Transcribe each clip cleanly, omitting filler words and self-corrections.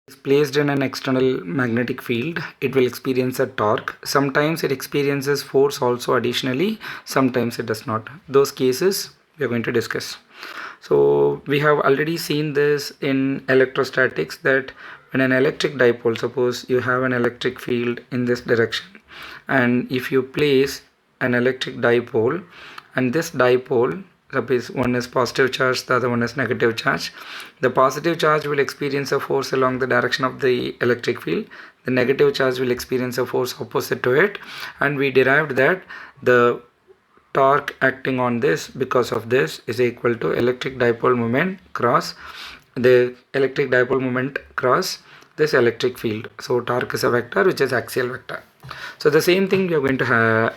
is placed in an external magnetic field, it will experience a torque. Sometimes it experiences force also additionally, sometimes it does not. Those cases we are going to discuss. So we have already seen this in electrostatics, that when an electric dipole, suppose you have an electric field in this direction, and if you place an electric dipole, and this dipole, suppose one is positive charge, the other one is negative charge, the positive charge will experience a force along the direction of the electric field, the negative charge will experience a force opposite to it, and we derived that the torque acting on this because of this is equal to electric dipole moment cross the electric dipole moment cross this electric field. So torque is a vector which is axial vector. So the same thing we are going to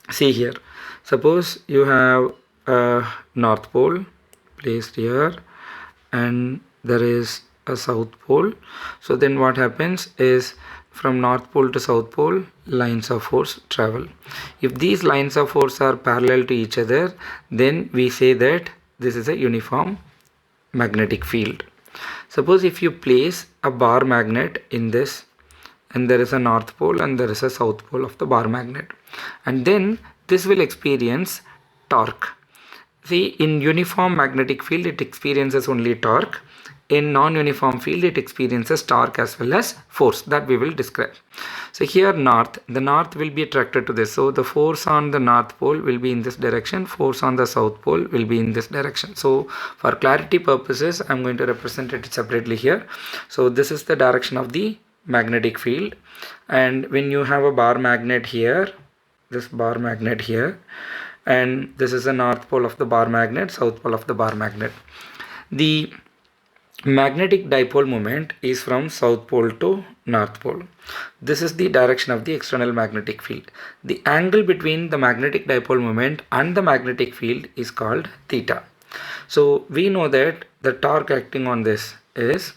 see here. Suppose you have a north pole placed here and there is a south pole. So then what happens is, from north pole to south pole, lines of force travel. If these lines of force are parallel to each other, then we say that this is a uniform magnetic field. Suppose if you place a bar magnet in this, and there is a north pole and there is a south pole of the bar magnet, and then this will experience torque. See, in uniform magnetic field it experiences only torque. In non-uniform field it experiences torque as well as force, that we will describe. So here the north will be attracted to this, so the force on the north pole will be in this direction, force on the south pole will be in this direction. So for clarity purposes I am going to represent it separately here. So this is the direction of the magnetic field, and when you have a bar magnet here, this bar magnet here, and this is the north pole of the bar magnet, south pole of the bar magnet, the magnetic dipole moment is from south pole to north pole. This is the direction of the external magnetic field. The angle between the magnetic dipole moment and the magnetic field is called theta. So we know that the torque acting on this is,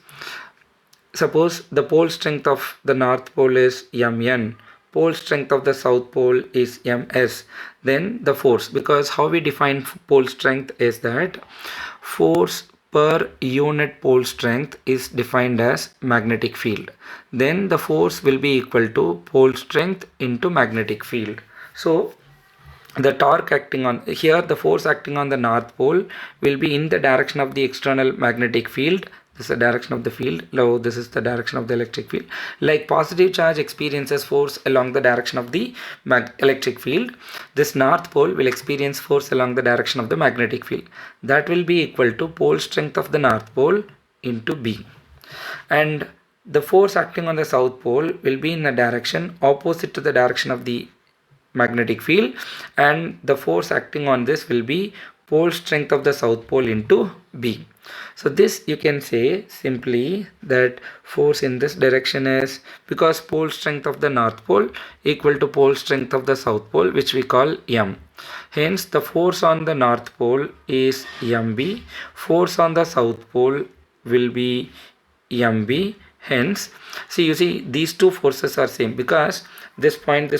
suppose the pole strength of the north pole is mn, pole strength of the south pole is ms, then the force, because how we define pole strength is that force per unit pole strength is defined as magnetic field, then the force will be equal to pole strength into magnetic field. So the torque acting on here, the force acting on the north pole will be in the direction of the external magnetic field. This is the direction of the field. Now this is the direction of the electric field. Like positive charge experiences force along the direction of the electric field, this north pole will experience force along the direction of the magnetic field. That will be equal to pole strength of the north pole into B. And the force acting on the south pole will be in a direction opposite to the direction of the magnetic field, and the force acting on this will be pole strength of the south pole into B. So this you can say simply that force in this direction is, because pole strength of the north pole equal to pole strength of the south pole, which we call M. Hence the force on the north pole is MB, force on the south pole will be MB. Hence, you see these two forces are same, because this point,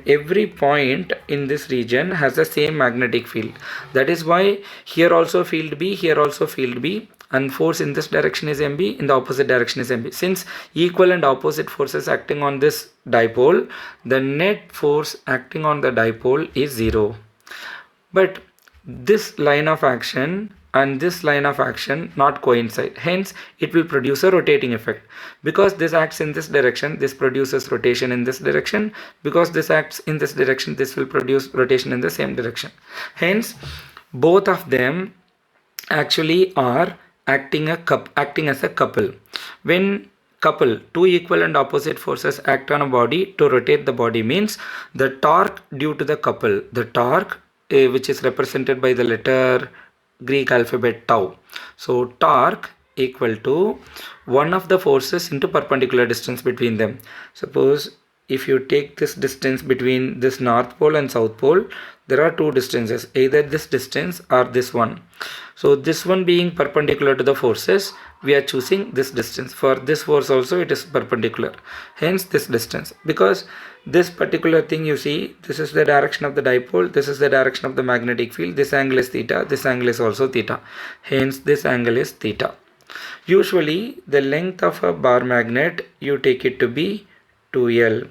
every point in this region has the same magnetic field. That is why here also field B, here also field B, and force in this direction is MB, in the opposite direction is MB. Since equal and opposite forces acting on this dipole, the net force acting on the dipole is 0. But this line of action and this line of action not coincide, hence it will produce a rotating effect. Because this acts in this direction, this produces rotation in this direction. Because this acts in this direction, this will produce rotation in the same direction. Hence both of them actually are acting as a couple. When two equal and opposite forces act on a body to rotate the body, means the torque due to the couple, the torque which is represented by the letter Greek alphabet tau. So torque equal to one of the forces into perpendicular distance between them. Suppose if you take this distance between this north pole and south pole, there are two distances, either this distance or this one. So this one being perpendicular to the forces, we are choosing this distance. For this force also it is perpendicular, hence this distance. Because this particular thing, you see, this is the direction of the dipole, this is the direction of the magnetic field, this angle is theta, this angle is also theta, hence this angle is theta. Usually the length of a bar magnet, you take it to be 2L.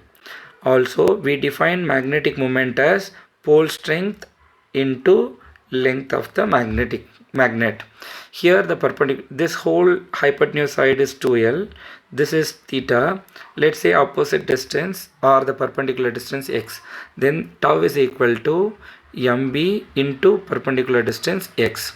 Also, we define magnetic moment as pole strength into length of the magnet. Here the perpendicular, this whole hypotenuse side is 2L. This is theta. Let's say opposite distance or the perpendicular distance x. Then tau is equal to mb into perpendicular distance x.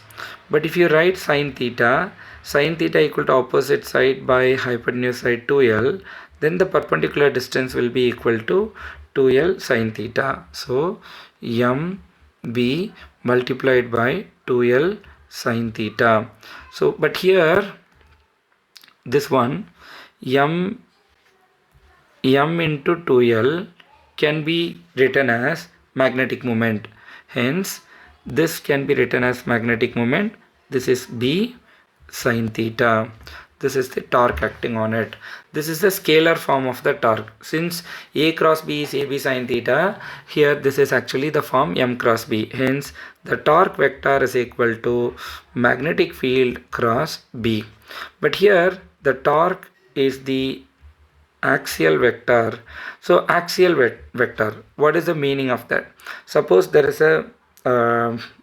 But if you write sin theta equal to opposite side by hypotenuse side 2L, then the perpendicular distance will be equal to 2L sin theta. So mb multiplied by 2L sin theta. So but here this one m into 2L can be written as magnetic moment. Hence this can be written as magnetic moment. This is B sin theta. This is the torque acting on it. This is the scalar form of the torque. Since A cross B is AB sin theta, here this is actually the form M cross B. Hence the torque vector is equal to magnetic field cross B. But here the torque is the axial vector. So axial vector, what is the meaning of that? Suppose there is a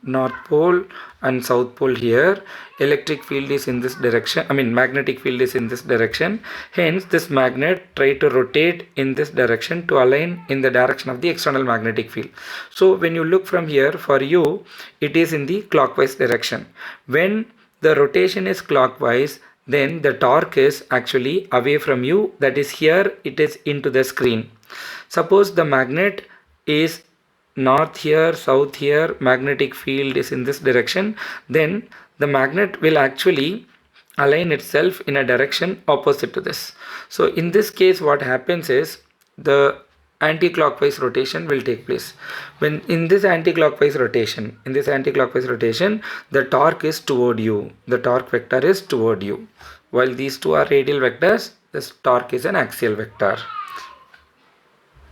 north pole and south pole here. Electric field is in this direction, magnetic field is in this direction. Hence this magnet try to rotate in this direction to align in the direction of the external magnetic field. So when you look from here, for you it is in the clockwise direction. When the rotation is clockwise, then the torque is actually away from you, that is here it is into the screen. Suppose the magnet is north here, south here, magnetic field is in this direction, then the magnet will actually align itself in a direction opposite to this. So in this case what happens is the anti-clockwise rotation will take place. When in this anti-clockwise rotation, the torque is toward you, the torque vector is toward you. While these two are radial vectors, this torque is an axial vector.